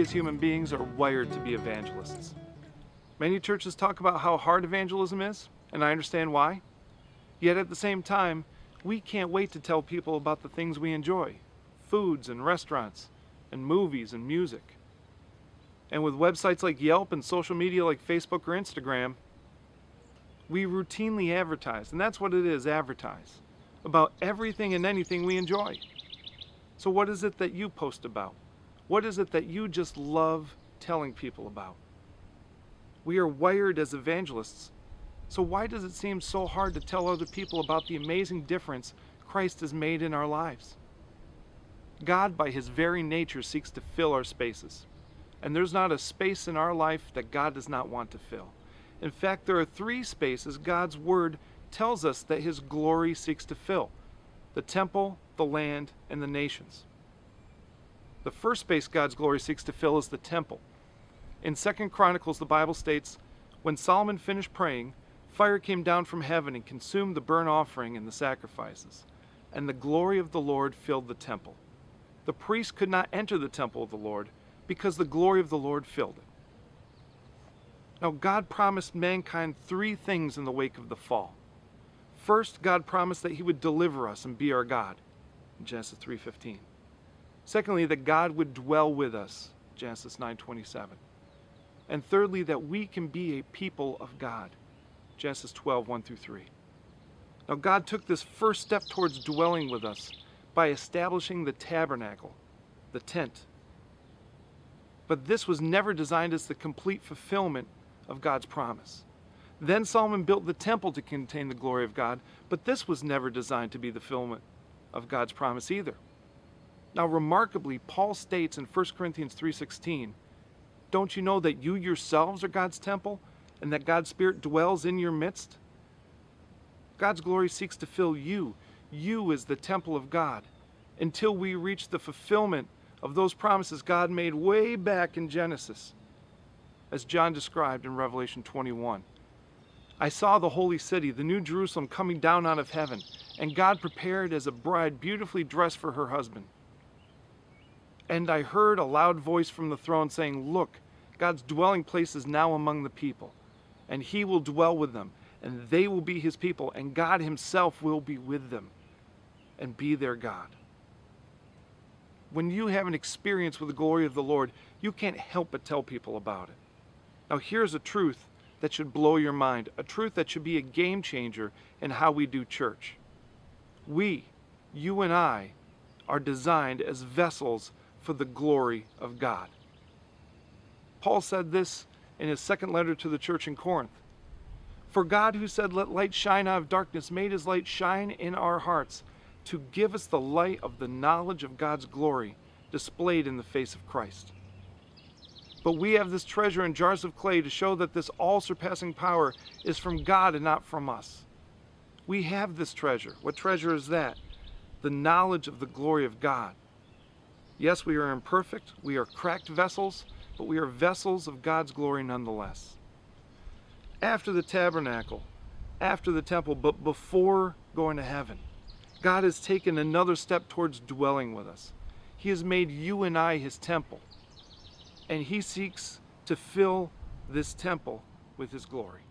as human beings are wired to be evangelists. Many churches talk about how hard evangelism is, and I understand why. Yet at the same time, we can't wait to tell people about the things we enjoy, foods and restaurants, and movies and music. And with websites like Yelp and social media like Facebook or Instagram, we routinely advertise, and that's what it is, advertise, about everything and anything we enjoy. So what is it that you post about? What is it that you just love telling people about? We are wired as evangelists, so why does it seem so hard to tell other people about the amazing difference Christ has made in our lives? God, by his very nature, seeks to fill our spaces. And there's not a space in our life that God does not want to fill. In fact, there are 3 spaces God's word tells us that his glory seeks to fill: the temple, the land, and the nations. The first space God's glory seeks to fill is the temple. In 2 Chronicles, the Bible states, "When Solomon finished praying, fire came down from heaven and consumed the burnt offering and the sacrifices, and the glory of the Lord filled the temple. The priests could not enter the temple of the Lord because the glory of the Lord filled it." Now, God promised mankind 3 things in the wake of the fall. First, God promised that he would deliver us and be our God, in Genesis 3:15. Secondly, that God would dwell with us, Genesis 9:27. And thirdly, that we can be a people of God, Genesis 12:1-3. Now, God took this first step towards dwelling with us by establishing the tabernacle, the tent. But this was never designed as the complete fulfillment of God's promise. Then Solomon built the temple to contain the glory of God, but this was never designed to be the fulfillment of God's promise either. Now, remarkably, Paul states in 1 Corinthians 3:16, "Don't you know that you yourselves are God's temple, and that God's Spirit dwells in your midst?" God's glory seeks to fill you. You is the temple of God, until we reach the fulfillment of those promises God made way back in Genesis, as John described in Revelation 21. "I saw the holy city, the new Jerusalem, coming down out of heaven, and God prepared as a bride beautifully dressed for her husband. And I heard a loud voice from the throne saying, 'Look, God's dwelling place is now among the people, and he will dwell with them, and they will be his people, and God himself will be with them and be their God.'" When you have an experience with the glory of the Lord, you can't help but tell people about it. Now, here's a truth that should blow your mind, a truth that should be a game changer in how we do church. We, you and I, are designed as vessels for the glory of God. Paul said this in his second letter to the church in Corinth. "For God, who said, 'Let light shine out of darkness,' made his light shine in our hearts to give us the light of the knowledge of God's glory displayed in the face of Christ. But we have this treasure in jars of clay to show that this all-surpassing power is from God and not from us." We have this treasure. What treasure is that? The knowledge of the glory of God. Yes, we are imperfect, we are cracked vessels, but we are vessels of God's glory nonetheless. After the tabernacle, after the temple, but before going to heaven, God has taken another step towards dwelling with us. He has made you and I his temple, and he seeks to fill this temple with his glory.